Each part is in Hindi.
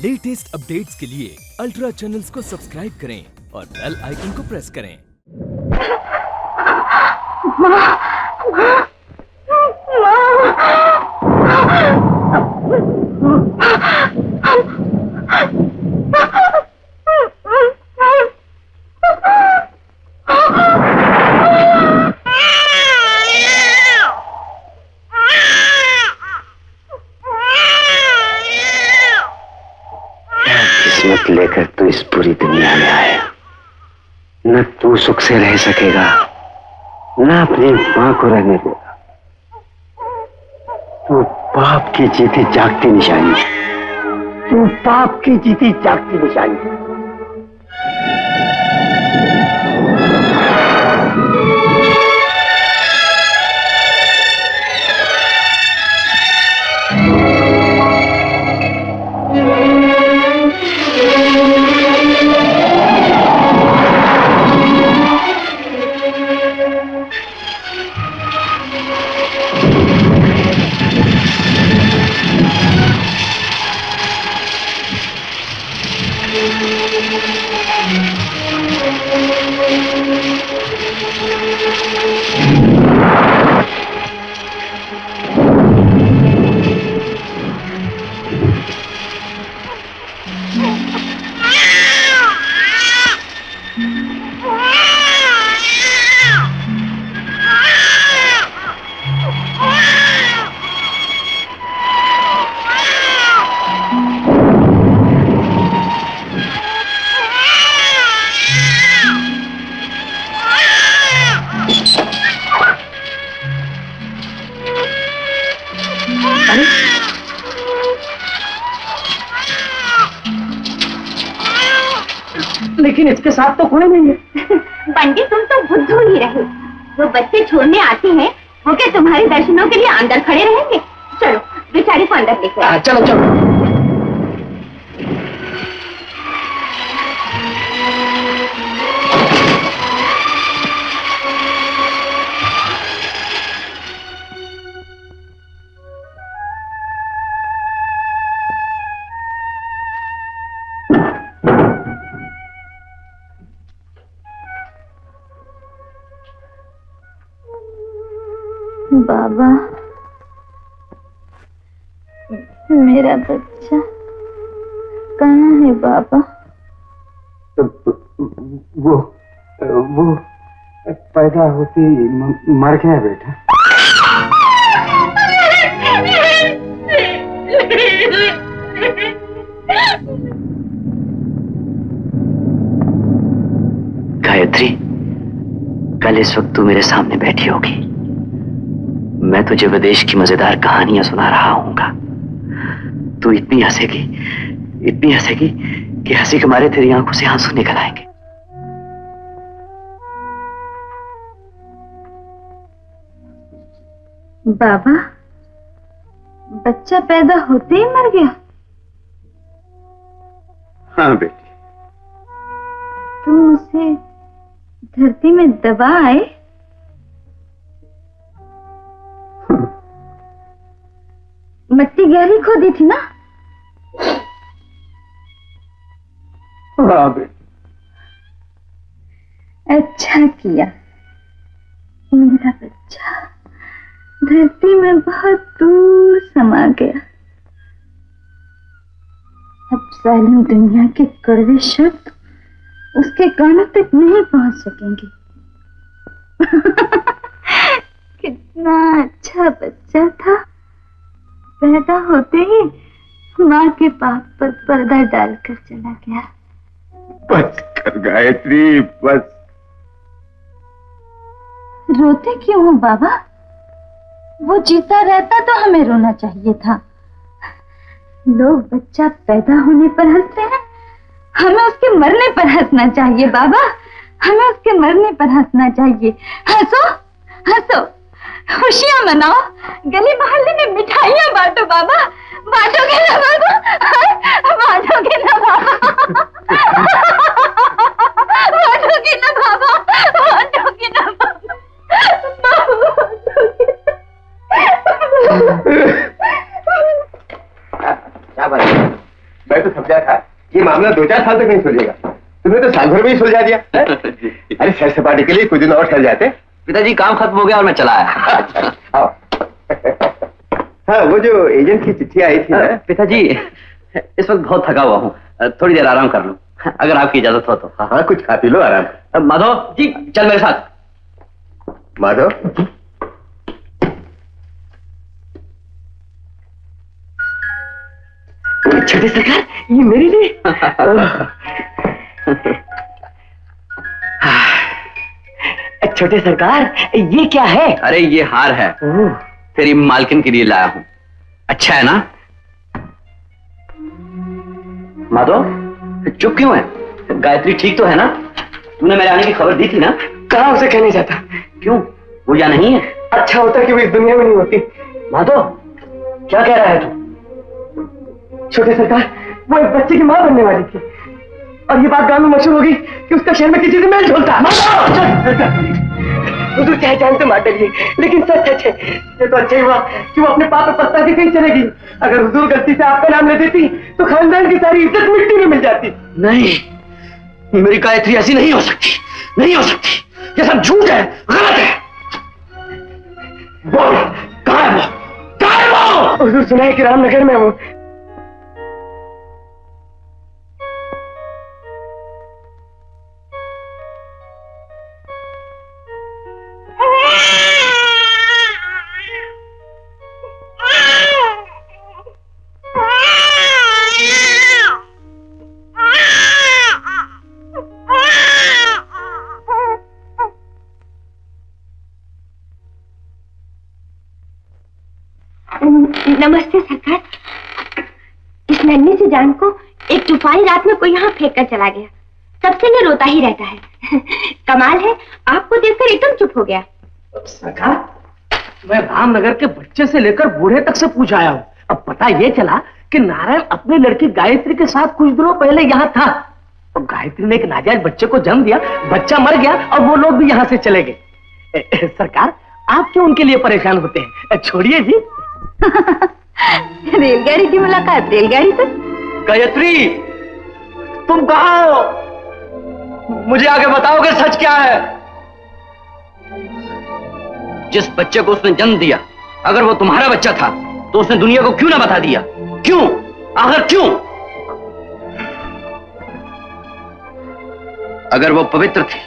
लेटेस्ट अपडेट्स के लिए अल्ट्रा चैनल्स को सब्सक्राइब करें और बेल आइकन को प्रेस करें। किस्मत लेकर तू इस पूरी दुनिया में आया, न तू सुख से रह सकेगा न अपनी मां को रहने देगा। तू पाप की जीती जागती निशानी, तू पाप की जीती जागती निशानी। लेकिन इसके साथ तो कोई नहीं है। बंटी, तुम तो बुद्धू ही रहे। वो बच्चे छोड़ने आते हैं, वो क्या तुम्हारे दर्शनों के लिए अंदर खड़े रहेंगे? चलो बेचारे को अंदर लेकर आओ। चलो चलो। बाबा, मेरा बच्चा कहाँ है बाबा? वो पैदा होती मर गया बेटा। गायत्री, कल इस वक्त तू मेरे सामने बैठी होगी। मैं तुझे विदेश की मजेदार कहानियां सुना रहा हूँगा। तू इतनी हंसेगी कि हंसी के मारे तेरी आंखों से आंसू निकल आएंगे। बाबा, बच्चा पैदा होते ही मर गया? हाँ बेटी। तुम उसे धरती में दबा आए? मिट्टी गहरी खोदी थी ना? हाँ बेटी। अच्छा किया। मेरा बच्चा धरती में बहुत दूर समा गया। अब जालिम दुनिया के कड़वे शब्द उसके कानों तक नहीं पहुंच सकेंगे। कितना अच्छा बच्चा था। पैदा होते ही माँ के पाप पर पर्दा डालकर चला गया। बस कर गायत्री, बस। रोते क्यों हो बाबा? वो जीता रहता तो हमें रोना चाहिए था। लोग बच्चा पैदा होने पर हंसते हैं, हमें उसके मरने पर हंसना चाहिए बाबा। हमें उसके मरने पर हंसना चाहिए। हंसो हंसो, खुशियां मनाओ, गली मोहल्ले में मिठाइयां बांटो बाबा। बांटोगे ना बाबा? बांटोगे ना बाबा? बांटोगे ना बाबा? बांटोगे ना बाबा? मैं तो समझा था ये मामला 2-4 साल तक नहीं सुलझेगा, तुमने तो साल भर में ही सुलझा दिया। अरे सैर सपाटे के लिए कुछ दिन और ठहर जाते। पिताजी काम खत्म हो गया और मैं चला आया। आओ। हाँ, वो जो एजेंट की चिट्ठी आई थी ना। पिताजी इस वक्त बहुत थका हुआ हूँ, थोड़ी देर आराम कर लूं, अगर आपकी इजाजत हो तो। हाँ, कुछ खा पी लो आराम। माधव जी चल मेरे साथ। माधव छोटे सरकार, ये मेरे लिए। छोटे सरकार, ये क्या है? अरे ये हार है, तेरी मालकिन के लिए लाया हूं। अच्छा है ना? माधव चुप क्यों है? गायत्री ठीक तो है ना? तूने मेरे आने की खबर दी थी ना? कहाँ उसे कहने जाता। क्यों, वो यहाँ नहीं है? अच्छा होता कि वो इस दुनिया में नहीं होती। माधव क्या कह रहा है तू? छोटे सरकार, वो एक बच्चे की माँ बनने वाली थी और ये बात गांव में मशहूर हो गई कि उसका शहर में किसी से मेल झोलता। हुजूर चाहे जान से मार डालिए, लेकिन सच सच है, ये तो अच्छा ही हुआ कि वो अपने पाप पे पत्ता के कहीं चलेगी। अगर हुजूर गलती से आपका नाम ले देती तो खानदान की सारी इज्जत मिट्टी में मिल जाती। नहीं, मेरी गायत्री ऐसी नहीं हो सकती, नहीं हो सकती। ये सब झूठ है, गलत है। बोल, कहाँ है वो? कहाँ है वो? हुजूर सुना है कि रामनगर में वो। नमस्ते सरकार। इस नन्ही सी जान को एक तूफानी रात में कोई यहाँ फेंक कर चला गया। तब से ये रोता ही रहता है। कमाल है, आपको देखकर एकदम चुप हो गया। सरकार, मैं रामनगर के बच्चे से लेकर बूढ़े तक से पूछ आया हूँ। अब पता ये चला कि नारायण अपनी लड़की गायत्री के साथ कुछ दिनों पहले यहाँ था और गायत्री ने एक नाजायज बच्चे को जन्म दिया, बच्चा मर गया और वो लोग भी यहाँ से चले गए। सरकार, आप क्यों उनके लिए परेशान होते हैं? छोड़िए जी। रेलगाड़ी की मुलाकात रेलगाड़ी से। गायत्री तुम कहाँ हो? मुझे आगे बताओगे सच क्या है? जिस बच्चे को उसने जन्म दिया, अगर वो तुम्हारा बच्चा था तो उसने दुनिया को क्यों ना बता दिया? क्यों? आखिर क्यों? अगर वो पवित्र थी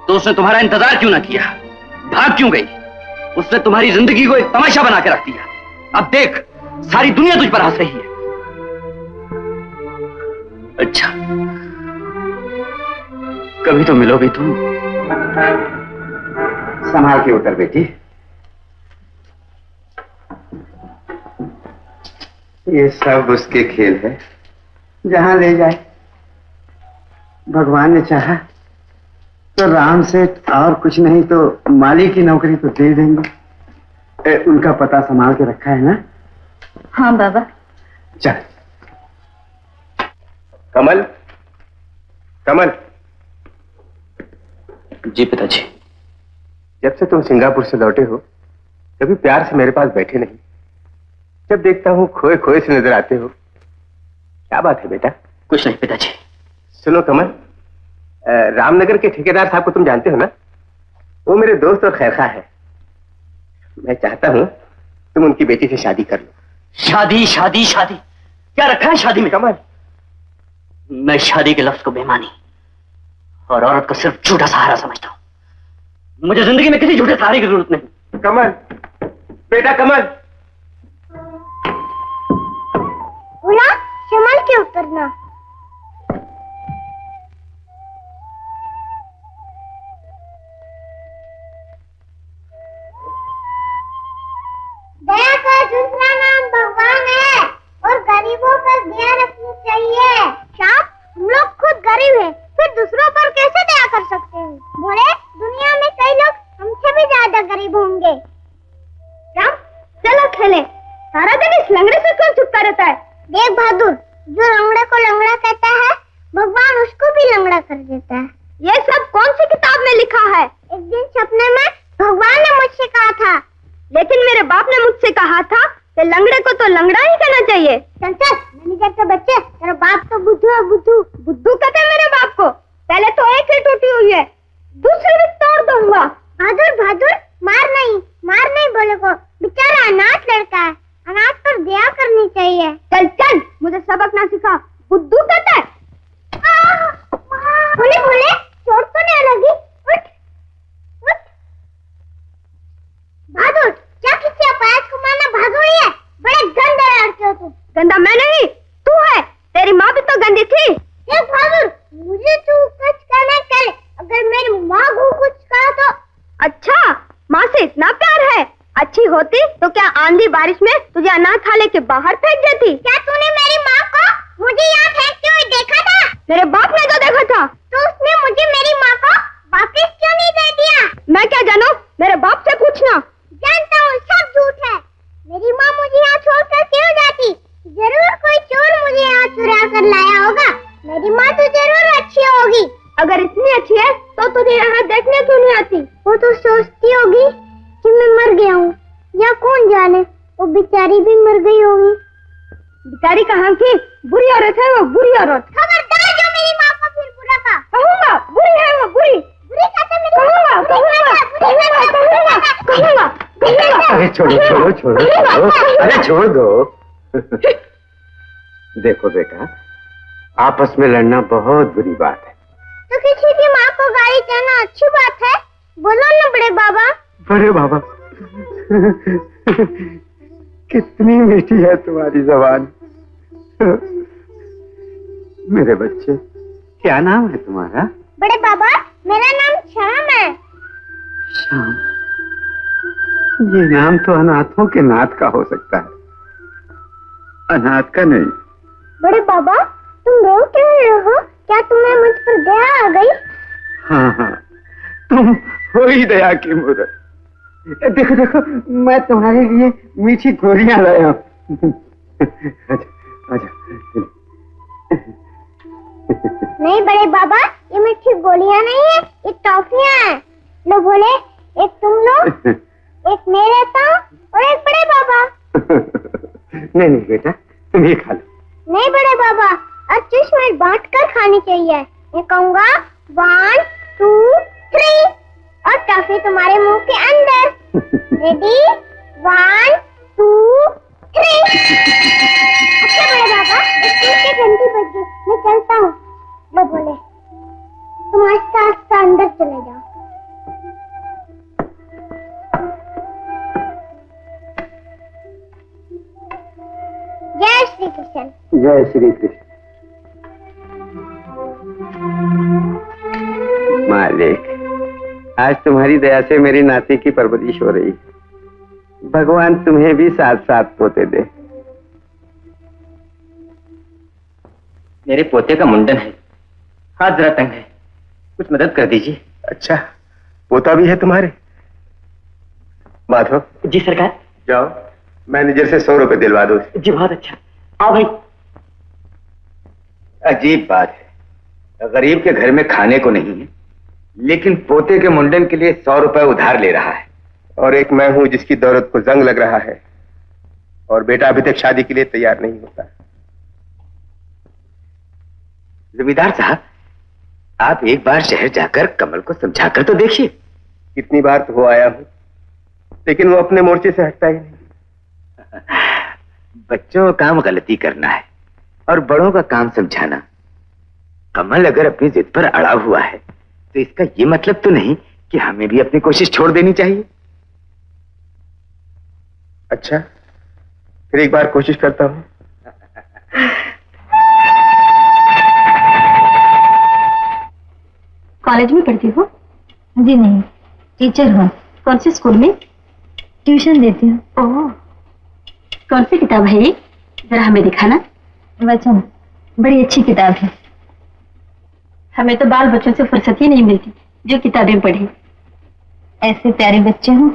तो उसने तुम्हारा इंतजार क्यों ना किया? भाग क्यों गई? उसने तुम्हारी जिंदगी को एक तमाशा बना के रख दिया। अब देख, सारी दुनिया तुझ पर हंस रही है। अच्छा, कभी तो मिलोगी तुम। संभाल के उतर बेटी। ये सब उसके खेल है, जहां ले जाए। भगवान ने चाहा तो राम से और कुछ नहीं तो माली की नौकरी तो दे देंगे। उनका पता संभाल के रखा है ना? हाँ बाबा। चल। कमल, कमल। जी पिताजी। जब से तुम सिंगापुर से लौटे हो कभी प्यार से मेरे पास बैठे नहीं। जब देखता हूँ खोए खोए से नजर आते हो। क्या बात है बेटा? कुछ नहीं पिताजी। सुनो कमल, रामनगर के ठेकेदार साहब को तुम जानते हो ना? वो मेरे दोस्त और खैरखा है। मैं चाहता हूँ तुम उनकी बेटी से शादी कर लो। शादी शादी शादी, क्या रखा है शादी में? कमल, मैं शादी के लफ्ज को बेईमानी और औरत को सिर्फ झूठा सहारा समझता हूँ। मुझे जिंदगी में किसी झूठे सहारे की जरूरत नहीं। कमल, बेटा कमल। बोला संभाल के उतरना। दया का दूसरा नाम भगवान है और गरीबों पर दया रखनी चाहिए। शाम, हम लोग खुद गरीब हैं, फिर दूसरों पर कैसे दया कर सकते हैं? बोले दुनिया में कई लोग हमसे भी ज्यादा गरीब होंगे। राम, चलो खेले। सारा दिन इस लंगड़े से कौन चुपता रहता है? देख बहादुर, जो लंगड़े को लंगड़ा कहता है भगवान उसको भी लंगड़ा कर देता है। ये सब कौन सी किताब में लिखा है? एक दिन सपने में भगवान ने मुझसे कहा था, लेकिन मेरे बाप ने मुझसे कहा था कि लंगड़े को तो लंगड़ा ही कहना चाहिए। चल चल, मैनेजर के बच्चे, तेरा बाप बुद्धू कहते हैं मेरे बाप को। पहले तो एक ही टूटी हुई है, दूसरी भी तोड़ दूंगा। बहादुर मार नहीं बोले को, बेचारा अनाथ लड़का है, अनाथ पर दया करनी चाहिए। चल मुझे सबक ना सिखा, बुद्धू कहता है। बोले चोट तो नहीं लगी? उठ बहादुर, क्या किसी अपायज को मारना बहादुरी है? बड़े गंदे लड़के हो तुम। गंदा मैं नहीं, तू है। तेरी माँ भी तो गंदी थी। बहादुर, मुझे तू कुछ कहना कर, अगर मेरी माँ को कुछ कहा तो। अच्छा, माँ से इतना प्यार है? अच्छी होती तो क्या आंधी बारिश में तुझे अनाथालय के बाहर फेंक देती? क्या तूने मेरी माँ को मुझे यहाँ फेंकते हुए देखा था? मेरे बाप ने तो देखा था। तो उसने मुझे मेरी माँ को वापस क्यों नहीं दे दिया? मैं क्या जानूं, मेरे बाप से पूछना। जानता हूँ, सब झूठ है। मेरी माँ मुझे यहाँ छोड़कर क्यों जाती? जरूर कोई चोर मुझे यहाँ चुरा कर लाया होगा। मेरी माँ तो जरूर अच्छी होगी। अगर इतनी अच्छी है तो तुझे यहाँ देखने क्यों नहीं आती? वो तो सोचती होगी कि मैं मर गया हूँ, या कौन जाने वो बेचारी भी मर गई होगी। बेचारी कहाँ की? बुरी औरत है वो, बुरी औरत। खबरदार जो मेरी माँ को फिर बुरा कहा। कहूँगा, बुरी है वो, बुरी कहते मेरी। कहूँगा। अरे छोड़ो, अरे छोड़ दो। देखो बेटा, आपस में लड़ना बहुत बुरी बात है। तो किसी की माँ को गाली देना अच्छी बात है? बोलो ना बड़े बाबा। बड़े बाबा, कितनी मीठी है तुम्हारी जबान। मेरे बच्चे, क्या नाम है तुम्हारा? बड़े बाबा, मेरा नाम श्याम है। श्याम? ये नाम तो अनाथों के नाथ का हो सकता है, अनाथ का नहीं। बड़े बाबा, तुम रो क्यों रहे हो? क्या तुम्हें मुझ पर दया आ गई? हाँ, तुम हो ही दया की मूरत। देखो, मैं तुम्हारे लिए मीठी गोलियां लाया हूँ। आजा। नहीं बड़े बाबा, ये मीठी गोलियां नहीं है, ये टॉफियां हैं। लो भोले, एक तुम लो, एक मैं लेता हूँ और एक बड़े बाबा। नहीं बेटा, तुम ये खा लो। नहीं बड़े बाबा, 25 मिनट बांट कर खानी चाहिए। मैं कहूँगा 1, 2, 3 और टॉफी तुम्हारे मुंह के अंदर। रेडी? 1, 2, 3। अच्छा बड़े बाबा, स्कूल की घंटी बज गई, मैं चलता हूँ। लो बोले, तुम आस्ता आस्ता अंदर चले जाओ। जय श्री कृष्ण। जय श्री कृष्ण। मालिक, आज तुम्हारी दया से मेरी नाती की परवरिश हो रही। भगवान तुम्हें भी साथ साथ पोते दे। मेरे पोते का मुंडन है, हाथ जरा तंग है, कुछ मदद कर दीजिए। अच्छा, पोता भी है तुम्हारे? माधव। जी सरकार। जाओ, मैनेजर से 100 रुपए दिलवा दो। जी बहुत अच्छा। आओ भाई। अजीब बात है, गरीब के घर में खाने को नहीं है, लेकिन पोते के मुंडन के लिए 100 रुपए उधार ले रहा है। और एक मैं हूं जिसकी दौलत को जंग लग रहा है, और बेटा अभी तक शादी के लिए तैयार नहीं होता। जमींदार साहब, आप एक बार शहर जाकर कमल को समझाकर तो देखिए। कितनी बार तो हो आया हूं, लेकिन वो अपने मोर्चे से हटता ही नहीं। बच्चों का काम गलती करना है और बड़ों का काम समझाना। कमल अगर अपनी जिद पर अड़ा हुआ है तो इसका ये मतलब तो नहीं कि हमें भी अपनी कोशिश छोड़ देनी चाहिए। अच्छा, फिर एक बार कोशिश करता हूं। कॉलेज में पढ़ती हो? जी नहीं, टीचर हूँ। कौन से स्कूल में? ट्यूशन देती हूँ। ओह, कौन सी किताब है ये? जरा हमें दिखाना। वचन, बड़ी अच्छी किताब है। हमें तो बाल बच्चों से फुर्सत ही नहीं मिलती जो किताबें पढ़े। ऐसे प्यारे बच्चे हों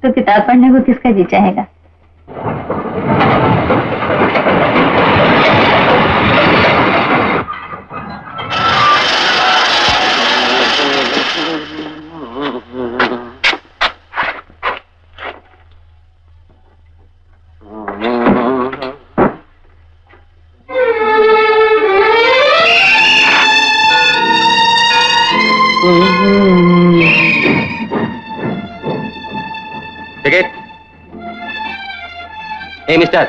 तो किताब पढ़ने को किसका जी चाहेगा। टिकट। ए मिस्टर,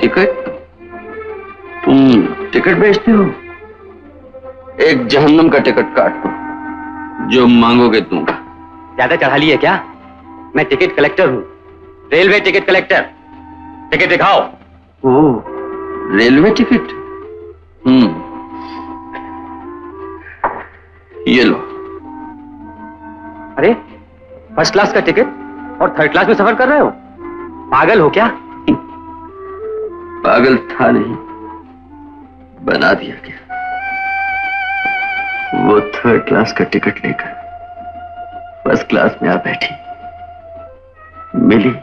टिकट? तुम टिकट बेचते हो? एक जहन्नम का टिकट काट दो, जो मांगोगे दूंगा। ज्यादा चढ़ा लिए क्या? मैं टिकट कलेक्टर हूँ, रेलवे टिकट कलेक्टर। टिकट दिखाओ। ओह, रेलवे टिकट? ये लो। अरे, फर्स्ट क्लास का टिकट और थर्ड क्लास में सफर कर रहे हो? पागल हो क्या? पागल था नहीं, बना दिया गया। वो थर्ड क्लास का टिकट लेकर फर्स्ट क्लास में आ बैठी, मिली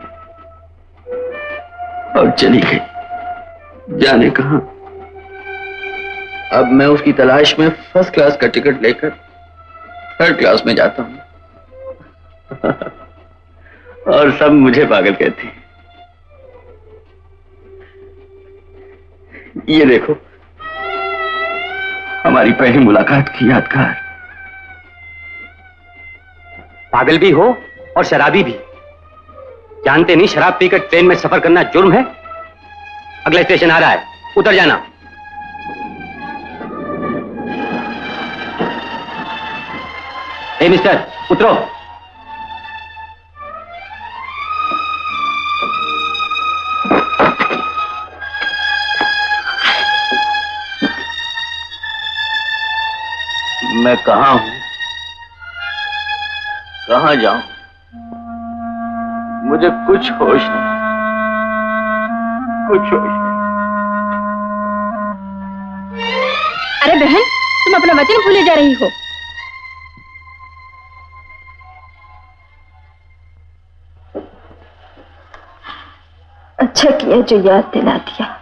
और चली गई, जाने कहां। अब मैं उसकी तलाश में फर्स्ट क्लास का टिकट लेकर थर्ड क्लास में जाता हूं। और सब मुझे पागल कहते हैं। ये देखो, हमारी पहली मुलाकात की यादगार। पागल भी हो और शराबी भी। जानते नहीं शराब पीकर ट्रेन में सफर करना जुर्म है? अगला स्टेशन आ रहा है, उतर जाना। ए मिस्टर, उतरो। मैं कहां हूं, कहां जाऊं, मुझे कुछ होश नहीं, कुछ होश नहीं। अरे बहन, तुम अपना वतन भूले जा रही हो। अच्छा किया जो याद दिला दिया।